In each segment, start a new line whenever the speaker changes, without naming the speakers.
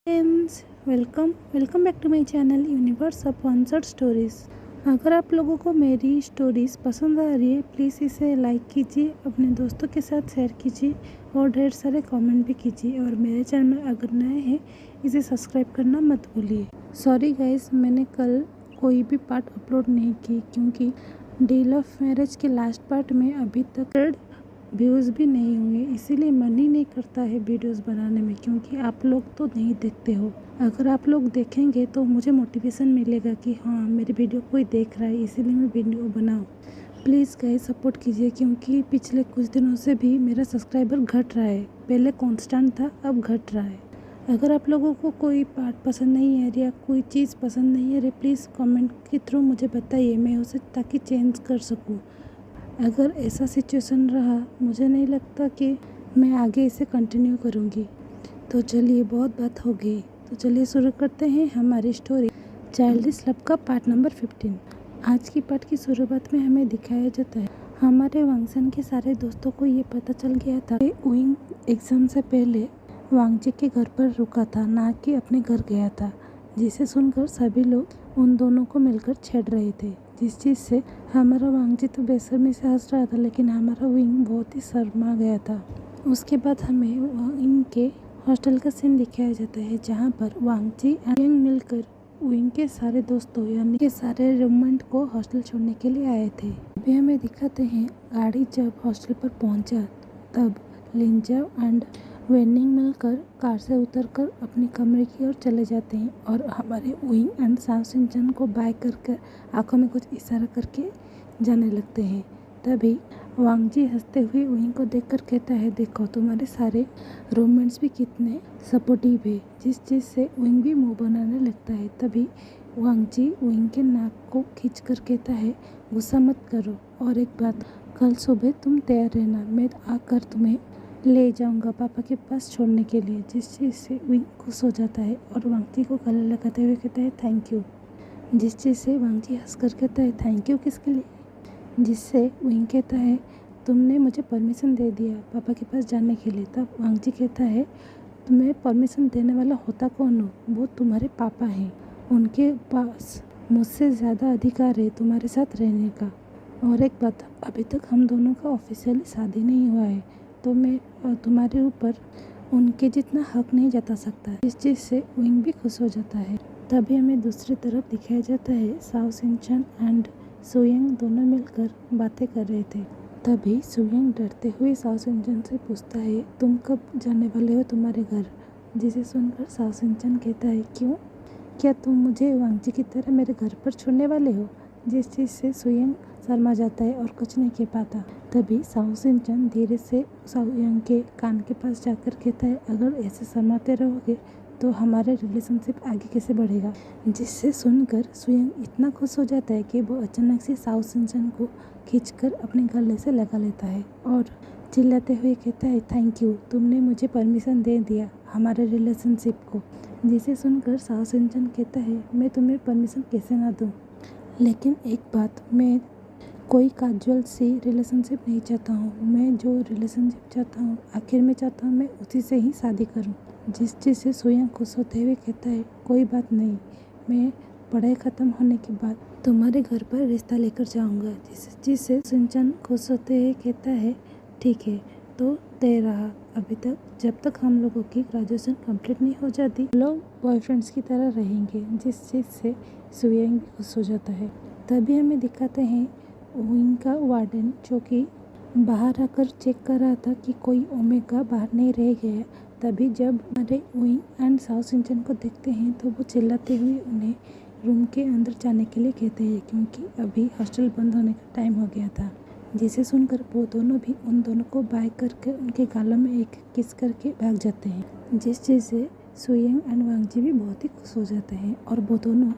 Friends, welcome back to my channel universe of unsolved stories. अगर आप लोगों को मेरी स्टोरीज़ पसंद आ रही है, प्लीज़ इसे लाइक कीजिए, अपने दोस्तों के साथ शेयर कीजिए और ढेर सारे कमेंट भी कीजिए। और मेरे चैनल में अगर नए हैं, इसे सब्सक्राइब करना मत भूलिए। सॉरी गाइस, मैंने कल कोई भी पार्ट अपलोड नहीं की क्योंकि डील ऑफ मैरिज के लास्ट पार्ट में अभी तक व्यूज़ भी नहीं हुए, इसीलिए मन ही नहीं करता है वीडियोस बनाने में, क्योंकि आप लोग तो नहीं देखते हो। अगर आप लोग देखेंगे तो मुझे मोटिवेशन मिलेगा कि हाँ, मेरी वीडियो कोई देख रहा है, इसीलिए मैं वीडियो बनाऊँ। प्लीज़ गाइस सपोर्ट कीजिए, क्योंकि पिछले कुछ दिनों से भी मेरा सब्सक्राइबर घट रहा है। पहले कांस्टेंट था, अब घट रहा है। अगर आप लोगों को कोई पार्ट पसंद नहीं है या कोई चीज़ पसंद नहीं है, प्लीज़ कमेंट के थ्रू मुझे बताइए, मैं उसे ताकि चेंज कर सकूँ। अगर ऐसा सिचुएशन रहा, मुझे नहीं लगता कि मैं आगे इसे कंटिन्यू करूँगी। तो चलिए, बहुत बात हो गई, तो चलिए शुरू करते हैं हमारी स्टोरी चाइल्डिश लव का पार्ट नंबर 15। आज की पार्ट की शुरुआत में हमें दिखाया जाता है हमारे वांगसन के सारे दोस्तों को ये पता चल गया था कि उइंग एग्ज़ाम से पहले वांगजी के घर पर रुका था, ना कि अपने घर गया था। जिसे सुनकर सभी लोग उन दोनों को मिलकर छेड़ रहे थे, जिस चीज़ से हमारा वांगजी तो बेशर्मी से हंस रहा था, लेकिन हमारा विंग बहुत ही शर्मा गया था। उसके बाद हमें इनके हॉस्टल का सीन दिखाया जाता है, जहाँ पर वांगजी एंड यंग मिलकर विंग के सारे दोस्तों यानी के सारे रूममेट को हॉस्टल छोड़ने के लिए आए थे। अभी हमें दिखाते हैं गाड़ी जब हॉस्टल पर पहुंचा, तब लिंजा एंड वेनिंग मिलकर कार से उतरकर अपने कमरे की ओर चले जाते हैं और हमारे विंग एंड साव सिंचन को बाय कर आंखों में कुछ इशारा करके जाने लगते हैं। तभी वांगजी हंसते हुए विंग को देखकर कहता है, देखो तुम्हारे सारे रूममेट्स भी कितने सपोर्टिव है, जिस चीज़ से विंग भी मुंह बनाने लगता है। तभी वांगजी विंग के नाक को खींच कर कहता है, गुस्सा मत करो, और एक बात, कल सुबह तुम तैयार रहना, मैं आकर तुम्हें ले जाऊंगा पापा के पास छोड़ने के लिए। जिस चीज़ से विंग खुश हो जाता है और वांगजी को गले लगाते हुए कहता है थैंक यू। जिस चीज़ से वांगजी हंसकर कहता है थैंक यू किसके लिए, जिससे विंग कहता है तुमने मुझे परमिशन दे दिया पापा के पास जाने के लिए। तब वांगजी कहता है तुम्हें परमिशन देने वाला होता कौन हो, वो तुम्हारे पापा हैं, उनके पास मुझसे ज़्यादा अधिकार है तुम्हारे साथ रहने का। और एक बात, अभी तक हम दोनों का ऑफिशियली शादी नहीं हुआ है, तो मैं तुम्हारे ऊपर उनके जितना हक नहीं जता सकता। इस चीज़ से विंग भी खुश हो जाता है। तभी हमें दूसरी तरफ दिखाया जाता है साव सिंचन एंड सुयंग दोनों मिलकर बातें कर रहे थे। तभी सुयंग डरते हुए साव सिंचन से पूछता है, तुम कब जाने वाले हो तुम्हारे घर। जिसे सुनकर साव सिंचन कहता है, क्यों, क्या तुम मुझे वांगजी की तरह मेरे घर पर छोड़ने वाले हो। जिस चीज़ से सुयंग शर्मा जाता है और कुछ नहीं कह पाता। तभी साव सिंचन धीरे से सुयंग के कान के पास जाकर कहता है, अगर ऐसे शर्माते रहोगे तो हमारे रिलेशनशिप आगे कैसे बढ़ेगा। जिससे सुनकर सुयंग इतना खुश हो जाता है कि वो अचानक से साव सिंचन को खींचकर अपने गले से लगा लेता है और चिल्लाते हुए कहता है, थैंक यू, तुमने मुझे परमिशन दे दिया हमारे रिलेशनशिप को। जिसे सुनकर साव सिंचन कहता है, मैं तुम्हें परमिशन कैसे ना दूँ, लेकिन एक बात, मैं कोई कैजुअल सी रिलेशनशिप नहीं चाहता हूँ। मैं जो रिलेशनशिप चाहता हूँ, आखिर में चाहता हूँ मैं उसी से ही शादी करूँ। जिस चीज़ से सुयंग खुश होते हुए कहता है, कोई बात नहीं, मैं पढ़ाई ख़त्म होने के बाद तुम्हारे घर पर रिश्ता लेकर जाऊँगा। जिस चीज़ से सिंचन खुश होते हुए कहता है, ठीक है, तो तय रहा, अभी तक जब तक हम लोगों की ग्रेजुएशन कंप्लीट नहीं हो जाती, लोग बॉयफ्रेंड्स की तरह रहेंगे। जिस चीज़ से सुयंग भी खुश हो जाता है। तभी हमें दिखाते हैं विंग का वार्डन, जो कि बाहर आकर चेक कर रहा था कि कोई ओमेगा बाहर नहीं रह गया। तभी जब हमारे विंग एंड साव सिंचन को देखते हैं तो वो चिल्लाते हुए उन्हें रूम के अंदर जाने के लिए कहते हैं, क्योंकि अभी हॉस्टल बंद होने का टाइम हो गया था। जिसे सुनकर वो दोनों भी उन दोनों को बाय करके उनके गालों में एक किस करके भाग जाते हैं। जिस चीज़ से सुयंग एंड वांगजी भी बहुत ही खुश हो जाते हैं और वो दोनों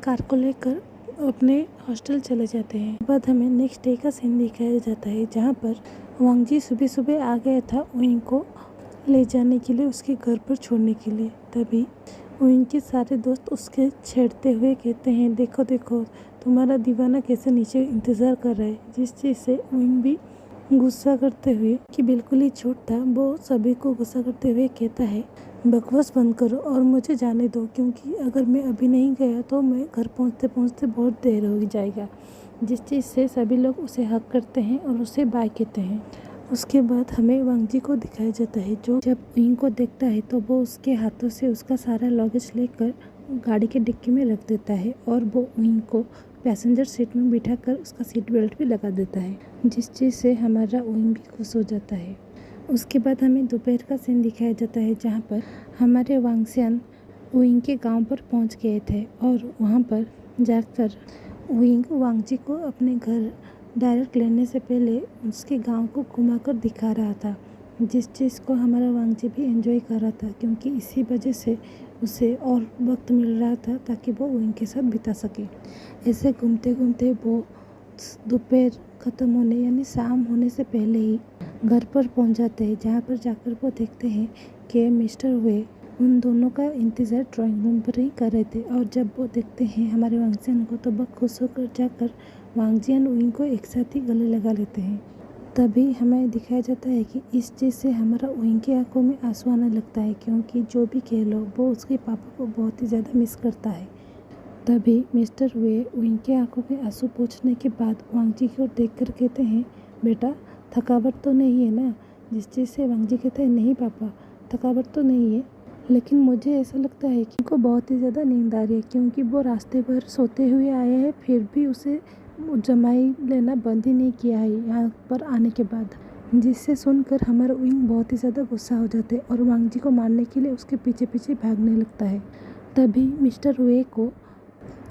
कार को लेकर अपने हॉस्टल चले जाते हैं। बाद हमें नेक्स्ट डे का सीन दिखाया जाता है, जहाँ पर वांगजी सुबह सुबह आ गया था विंग को ले जाने के लिए, उसके घर पर छोड़ने के लिए। तभी विंग के सारे दोस्त उसके छेड़ते हुए कहते हैं, देखो देखो तुम्हारा दीवाना कैसे नीचे इंतज़ार कर रहा है। जिस चीज़ से विंग भी गुस्सा करते हुए कि बिल्कुल ही झूठ था। वो सभी को गुस्सा करते हुए कहता है, बकवास बंद करो और मुझे जाने दो, क्योंकि अगर मैं अभी नहीं गया तो मैं घर पहुंचते पहुंचते बहुत देर हो जाएगा। जिस चीज़ से सभी लोग उसे हक करते हैं और उसे बाय कहते हैं। उसके बाद हमें वांग जी को दिखाया जाता है, जो जब उइंग को देखता है तो वो उसके हाथों से उसका सारा लगेज लेकर गाड़ी के डिक्की में रख देता है और वो उइंग को पैसेंजर सीट में बिठाकर उसका सीट बेल्ट भी लगा देता है, जिस चीज़ से हमारा उइंग भी खुश हो जाता है। उसके बाद हमें दोपहर का सीन दिखाया जाता है, जहाँ पर हमारे वांगसियन उइंग के गांव पर पहुंच गए थे और वहां पर जाकर उइंग वांग जी को अपने घर डायरेक्ट लेने से पहले उसके गांव को घुमाकर दिखा रहा था, जिस चीज़ को हमारा वांग जी भी एंजॉय कर रहा था, क्योंकि इसी वजह से उसे और वक्त मिल रहा था ताकि वो उइंग के साथ बिता सके। ऐसे घूमते घूमते वो दोपहर ख़त्म होने यानी शाम होने से पहले ही घर पर पहुंच जाते हैं, जहां पर जाकर वो देखते हैं कि मिस्टर वे उन दोनों का इंतज़ार ड्राइंग रूम पर ही कर रहे थे। और जब वो देखते हैं हमारे वांगजियन को तो वो खुश होकर जाकर वांगजियन उइंग को एक साथ ही गले लगा लेते हैं। तभी हमें दिखाया जाता है कि इस चीज़ से हमारा उइंग की आंखों में आंसू आने लगता है, क्योंकि जो भी कह लो वो उसके पापा को बहुत ही ज़्यादा मिस करता है। तभी मिस्टर वे उइंग के आंखों में आंसू पोंछने के बाद वांग जी की ओर देखकर कहते हैं, बेटा थकावट तो नहीं है ना? जिस चीज़ से वांग जी कहते हैं, नहीं पापा थकावट तो नहीं है, लेकिन मुझे ऐसा लगता है कि उनको बहुत ही ज़्यादा नींद आ रही है, क्योंकि वो रास्ते भर सोते हुए आए हैं, फिर भी उसे जमाई लेना बंद ही नहीं किया है यहाँ पर आने के बाद। जिससे सुनकर हमारा उइंग बहुत ही ज़्यादा गुस्सा हो जाते हैं और वांग जी को मारने के लिए उसके पीछे पीछे भागने लगता है। तभी मिस्टर वे को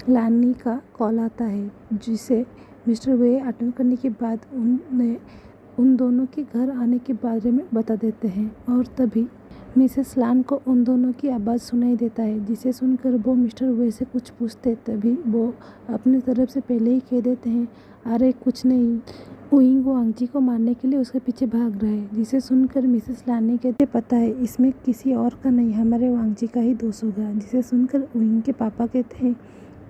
लानी का कॉल आता है, जिसे मिस्टर वे अटेंड करने के बाद उन दोनों के घर आने के बारे में बता देते हैं। और तभी मिसेस लान को उन दोनों की आवाज़ सुनाई देता है, जिसे सुनकर वो मिस्टर वे से कुछ पूछते, तभी वो अपनी तरफ से पहले ही कह देते हैं, अरे कुछ नहीं, उइंग वांग जी को मारने के लिए उसके पीछे भाग रहा है। जिसे सुनकर मिसेस लान ने कहते, पता है इसमें किसी और का नहीं, हमारे वांग जी का ही दोष होगा। जिसे सुनकर उइंग के पापा कहते हैं,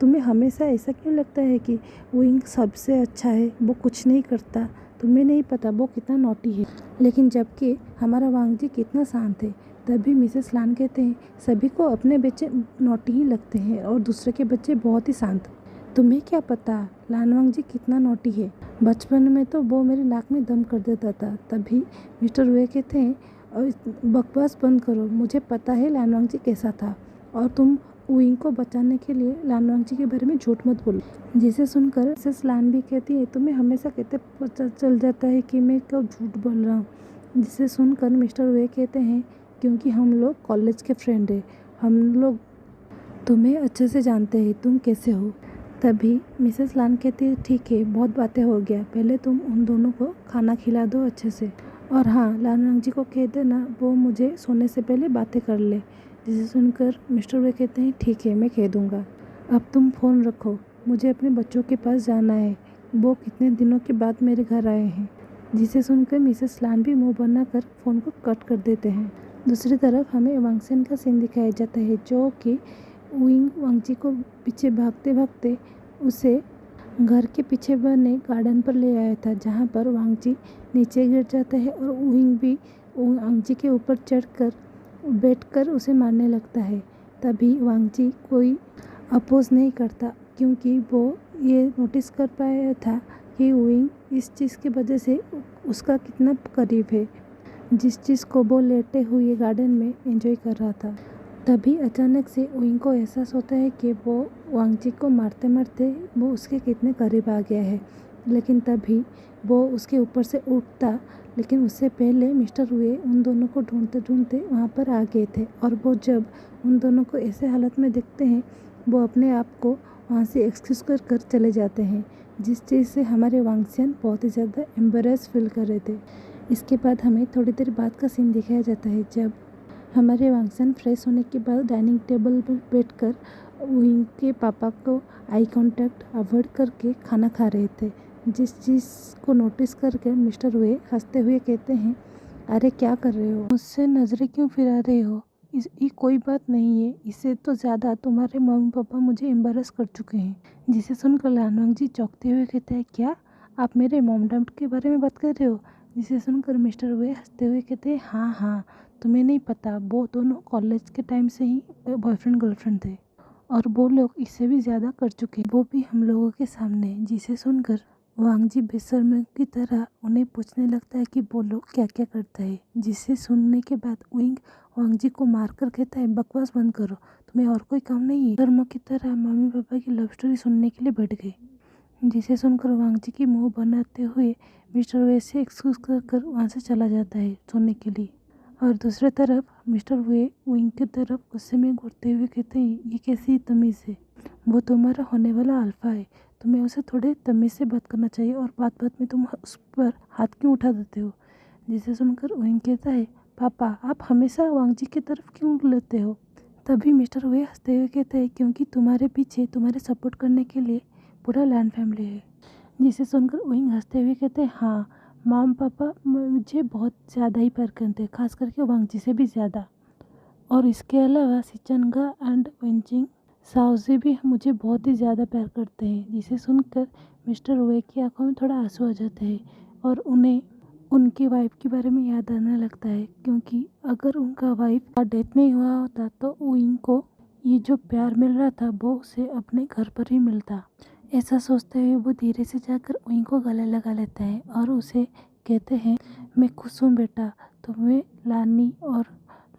तुम्हें हमेशा ऐसा क्यों लगता है कि उइंग सबसे अच्छा है, वो कुछ नहीं करता, तुम्हें नहीं पता वो कितना नॉटी है, लेकिन जबकि हमारा वांग जी कितना शांत है। तभी मिसेस लान कहते हैं, सभी को अपने बच्चे नॉटी ही लगते हैं और दूसरे के बच्चे बहुत ही शांत। तुम्हें क्या पता लान वांग जी कितना नॉटी है, बचपन में तो वो मेरे नाक में दम कर देता था। तभी मिस्टर वे कहते हैं, और बकवास बंद करो, मुझे पता है लान वांग जी कैसा था, और तुम उइंग को बचाने के लिए लान वांग जी के बारे में झूठ मत बोलो। जिसे सुनकर मिसेस लान भी कहती है, तुम्हें हमेशा कहते पता चल जाता है कि मैं कब झूठ बोल रहा हूँ। जिसे सुनकर मिस्टर वे कहते हैं, क्योंकि हम लोग कॉलेज के फ्रेंड हैं, हम लोग तुम्हें अच्छे से जानते हैं, तुम कैसे हो। तभी मिसेस लान कहती है, ठीक है बहुत बातें हो गया, पहले तुम उन दोनों को खाना खिला दो अच्छे से, और हाँ लान वांग जी को कह देना वो मुझे सोने से पहले बातें कर ले। जिसे सुनकर मिस्टर वे कहते हैं, ठीक है मैं कह दूँगा, अब तुम फ़ोन रखो, मुझे अपने बच्चों के पास जाना है, वो कितने दिनों के बाद मेरे घर आए हैं। जिसे सुनकर मिसेस लान भी मुँह बनाकर फ़ोन को कट कर देते हैं। दूसरी तरफ हमें वांगसेन का सीन दिखाया जाता है, जो कि उइंग वांग जी को पीछे भागते भागते उसे घर के पीछे बने गार्डन पर ले आया था, जहाँ पर वांग जी नीचे गिर जाता है और उइंग भी वांग जी के ऊपर चढ़कर बैठकर उसे मारने लगता है। तभी वांग जी कोई अपोज नहीं करता, क्योंकि वो ये नोटिस कर पाया था कि उइंग इस चीज़ की वजह से उसका कितना करीब है, जिस चीज़ को वो लेटे हुए गार्डन में एंजॉय कर रहा था। तभी अचानक से उइंग को एहसास होता है कि वो वांग जी को मारते मारते वो उसके कितने करीब आ गया है, लेकिन तभी वो उसके ऊपर से उठता, लेकिन उससे पहले मिस्टर वे उन दोनों को ढूंढते ढूंढते वहाँ पर आ गए थे। और वो जब उन दोनों को ऐसे हालत में देखते हैं, वो अपने आप को वहाँ से एक्सक्यूज़ कर कर चले जाते हैं, जिस चीज़ से हमारे वांगसियन बहुत ही ज़्यादा एम्बेरस फील कर रहे थे। इसके बाद हमें थोड़ी देर बाद का सीन दिखाया जाता है, जब हमारे वांगसन फ्रेश होने के बाद डाइनिंग टेबल पर बैठकर उइंग के पापा को आई कांटेक्ट अवॉइड करके खाना खा रहे थे। जिस चीज़ को नोटिस करके मिस्टर वे हंसते हुए कहते हैं, अरे क्या कर रहे हो, मुझसे नज़रें क्यों फिरा रहे हो, ये कोई बात नहीं है, इससे तो ज़्यादा तुम्हारे मम्मी पापा मुझे एम्बेरस कर चुके हैं। जिसे सुनकर लानवांग जी चौंकते हुए कहते हैं, क्या आप मेरे मॉम डैड के बारे में बात कर रहे हो? जिसे सुनकर मिस्टर वे हंसते हुए कहते, हाँ हाँ, तुम्हें नहीं पता, वो दोनों कॉलेज के टाइम से ही बॉयफ्रेंड गर्लफ्रेंड थे और वो लोग इससे भी ज़्यादा कर चुके, वो भी हम लोगों के सामने। जिसे सुनकर वांग जी बेशर्म की तरह उन्हें पूछने लगता है कि वो लोग क्या क्या करता है। जिसे सुनने के बाद विंग वांग जी को मारकर कहता है, बकवास बंद करो, तुम्हें और कोई काम नहीं है। धर्म की तरह मम्मी पापा की लव स्टोरी सुनने के लिए बैठ गए। जिसे सुनकर वांग जी की मुंह बनाते हुए मिस्टर वे से एक्सक्यूज कर वहाँ से चला जाता है सोने के लिए। और दूसरी तरफ मिस्टर वे विंग की तरफ गुस्से में घूरते हुए कहते हैं, ये कैसी तमीज़ है, वो तुम्हारा होने वाला अल्फा है, तुम्हें उसे थोड़े तमीज़ से बात करना चाहिए और बात बात में तुम उस पर हाथ क्यों उठा देते हो। जिसे सुनकर विंग कहता है, पापा आप हमेशा वांग जी की तरफ क्यों लेते हो। तभी मिस्टर वे हंसते हुए कहते हैं, क्योंकि तुम्हारे पीछे तुम्हारे सपोर्ट करने के लिए पूरा लैंड फैमिली है। जिसे सुनकर विंग हंसते हुए कहते हैं, हाँ माम पापा मुझे बहुत ज़्यादा ही प्यार करते हैं, खास करके वांग जी से भी ज़्यादा। और इसके अलावा सिचनगा एंड वेंचिंग साउजी भी मुझे बहुत ही ज़्यादा प्यार करते हैं। जिसे सुनकर मिस्टर वे की आंखों में थोड़ा आंसू आ जाते हैं और उन्हें उनकी वाइफ के बारे में याद आने लगता है, क्योंकि अगर उनका वाइफ का डेथ नहीं हुआ होता तो विंग को ये जो प्यार मिल रहा था वो उसे अपने घर पर ही मिलता। ऐसा सोचते हुए वो धीरे से जाकर विंग को गले लगा लेता है और उसे कहते हैं, मैं खुश हूँ बेटा, तुम्हें लानी और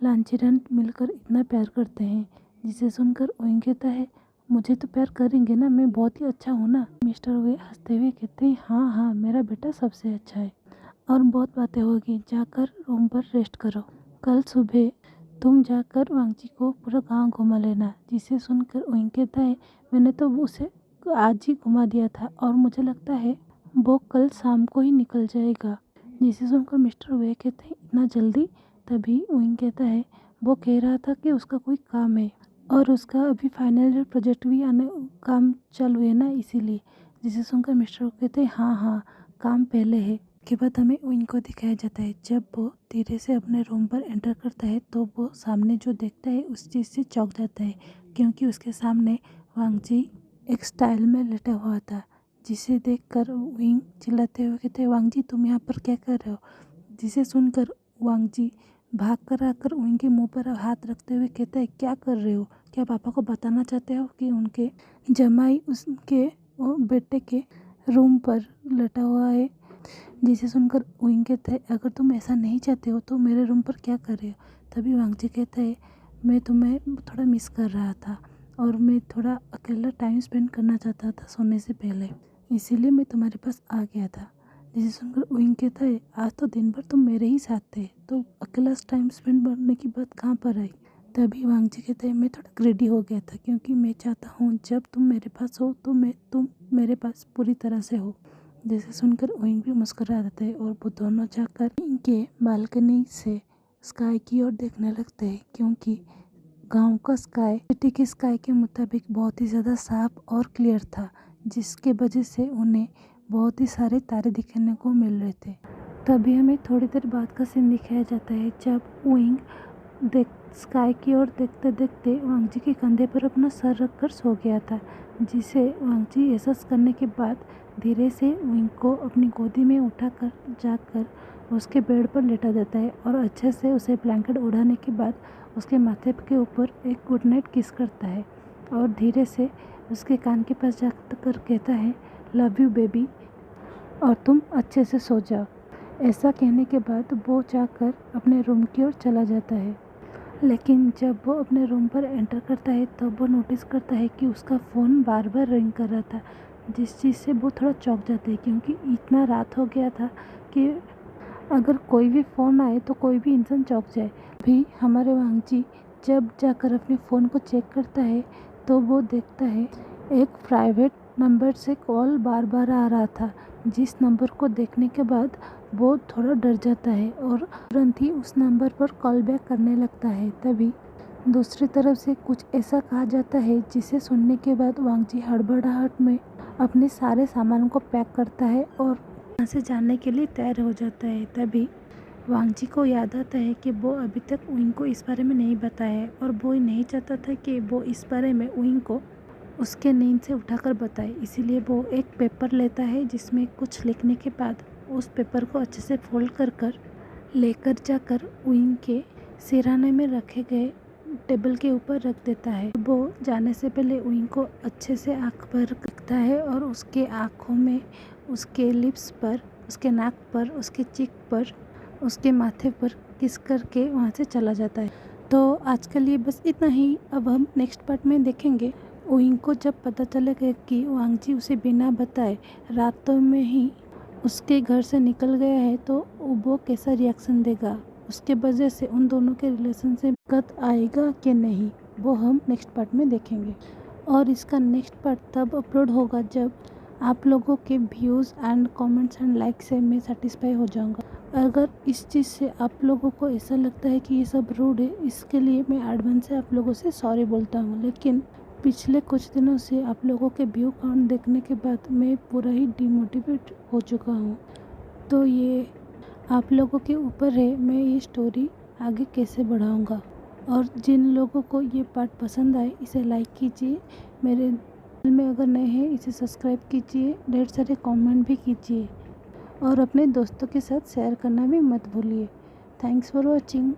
लांचीरन मिलकर इतना प्यार करते हैं। जिसे सुनकर विंग कहता है, मुझे तो प्यार करेंगे ना, मैं बहुत ही अच्छा हूँ ना। मिस्टर वे हंसते हुए कहते हैं, हाँ हाँ मेरा बेटा सबसे अच्छा है और बहुत बातें होगी, जाकर रूम पर रेस्ट करो, कल सुबह तुम जाकर वांग जी को पूरा गांव घुमा लेना। जिसे सुनकर विंग कहता है, मैंने तो उसे आज ही घुमा दिया था और मुझे लगता है वो कल शाम को ही निकल जाएगा। जिसे सुनकर मिस्टर वे कहते हैं, इतना जल्दी। तभी विंग कहता है, वो कह रहा था कि उसका कोई काम है और उसका अभी फाइनल ईयर प्रोजेक्ट भी आने काम चालू है ना, इसीलिए। जिसे सुनकर मिस्टर कहते हैं, हाँ हाँ काम पहले है। के बाद हमें विंग को दिखाया जाता है, जब वो धीरे से अपने रूम पर एंटर करता है तो वो सामने जो देखता है उस चीज़ से चौंक जाता है, क्योंकि उसके सामने वांग जी एक स्टाइल में लेटा हुआ था। जिसे देखकर विंग चिल्लाते हुए कहते हैं, वांग जी तुम यहाँ पर क्या कर रहे हो। जिसे सुनकर वांग जी भाग कर आकर विंग के मुंह पर हाथ रखते हुए कहता है, क्या कर रहे हो, क्या पापा को बताना चाहते हो कि उनके जमाई उसके बेटे के रूम पर लेटा हुआ है। जिसे सुनकर विंग कहता है, अगर तुम ऐसा नहीं चाहते हो तो मेरे रूम पर क्या कर रहे हो। तभी वांग जी कहता है, मैं तुम्हें थोड़ा मिस कर रहा था और मैं थोड़ा अकेला टाइम स्पेंड करना चाहता था सोने से पहले, इसीलिए मैं तुम्हारे पास आ गया था। जिसे सुनकर विंग कहता है, आज तो दिन भर तुम मेरे ही साथ थे, तो अकेला टाइम स्पेंड करने की बात कहाँ पर आई। तभी वांग जी कहते हैं, मैं थोड़ा ग्रेडी हो गया था, क्योंकि मैं चाहता हूँ जब तुम मेरे पास हो तो तुम मेरे पास पूरी तरह से हो। जैसे सुनकर विंग भी मुस्कुरा देते हैं और वो दोनों जाकर इनके बालकनी से स्काई की ओर देखने लगते हैं, क्योंकि गांव का स्काई सिटी के स्काई के मुताबिक बहुत ही ज़्यादा साफ और क्लियर था, जिसके वजह से उन्हें बहुत ही सारे तारे दिखने को मिल रहे थे। तभी हमें थोड़ी देर बाद का सीन दिखाया जाता है, जब विंग स्काई की ओर देखते देखते वांग जी के कंधे पर अपना सर रखकर सो गया था। जिसे वांग जी एहसास करने के बाद धीरे से विंग को अपनी गोदी में उठाकर जाकर उसके बेड पर लेटा देता है और अच्छे से उसे ब्लैंकेट उड़ाने के बाद उसके माथे के ऊपर एक गुड नाइट किस करता है और धीरे से उसके कान के पास जाकर कहता है, लव यू बेबी, और तुम अच्छे से सो जाओ। ऐसा कहने के बाद वो जाकर अपने रूम की ओर चला जाता है, लेकिन जब वो अपने रूम पर एंटर करता है तब वो नोटिस करता है कि उसका फ़ोन बार बार रिंग कर रहा था, जिस चीज़ से वो थोड़ा चौंक जाता है, क्योंकि इतना रात हो गया था कि अगर कोई भी फ़ोन आए तो कोई भी इंसान चौंक जाए। भी हमारे वांग जी जब जाकर अपने फ़ोन को चेक करता है तो वो देखता है एक प्राइवेट नंबर से कॉल बार बार आ रहा था, जिस नंबर को देखने के बाद वो थोड़ा डर जाता है और तुरंत ही उस नंबर पर कॉल बैक करने लगता है। तभी दूसरी तरफ से कुछ ऐसा कहा जाता है जिसे सुनने के बाद वांग जी हड़बड़ाहट में अपने सारे सामान को पैक करता है और वहाँ से जाने के लिए तैयार हो जाता है। तभी वांग जी को याद आता है कि वो अभी तक विंग को इस बारे में नहीं बताया है और वो नहीं चाहता था कि वो इस बारे में विंग को उसके नींद से उठाकर बताए, इसीलिए वो एक पेपर लेता है जिसमें कुछ लिखने के बाद उस पेपर को अच्छे से फोल्ड कर लेकर जाकर विंग के सिरहाने में रखे गए टेबल के ऊपर रख देता है। वो जाने से पहले विंग को अच्छे से आँख पर रखता है और उसके आँखों में, उसके लिप्स पर, उसके नाक पर, उसके चीक पर, उसके माथे पर किस करके वहाँ से चला जाता है। तो आज के लिए बस इतना ही। अब हम नेक्स्ट पार्ट में देखेंगे विंग को जब पता चलेगा कि वांग जी उसे बिना बताए रातों में ही उसके घर से निकल गया है तो वो कैसा रिएक्शन देगा, उसके वजह से उन दोनों के रिलेशन से दिक्कत आएगा कि नहीं, वो हम नेक्स्ट पार्ट में देखेंगे। और इसका नेक्स्ट पार्ट तब अपलोड होगा जब आप लोगों के views and comments and like से मैं सेटिस्फाई हो जाऊंगा। अगर इस चीज़ से आप लोगों को ऐसा लगता है कि ये सब रूड है, इसके लिए मैं एडवांस से आप लोगों से सॉरी बोलता हूँ। लेकिन पिछले कुछ दिनों से आप लोगों के व्यू काउंट देखने के बाद मैं पूरा ही डिमोटिवेट हो चुका हूँ। तो ये आप लोगों के ऊपर है, मैं ये स्टोरी आगे कैसे बढ़ाऊँगा। और जिन लोगों को ये पार्ट पसंद आए इसे लाइक कीजिए, मेरे चैनल में अगर नए हैं इसे सब्सक्राइब कीजिए, ढेर सारे कमेंट भी कीजिए और अपने दोस्तों के साथ शेयर करना भी मत भूलिए। Thanks for watching.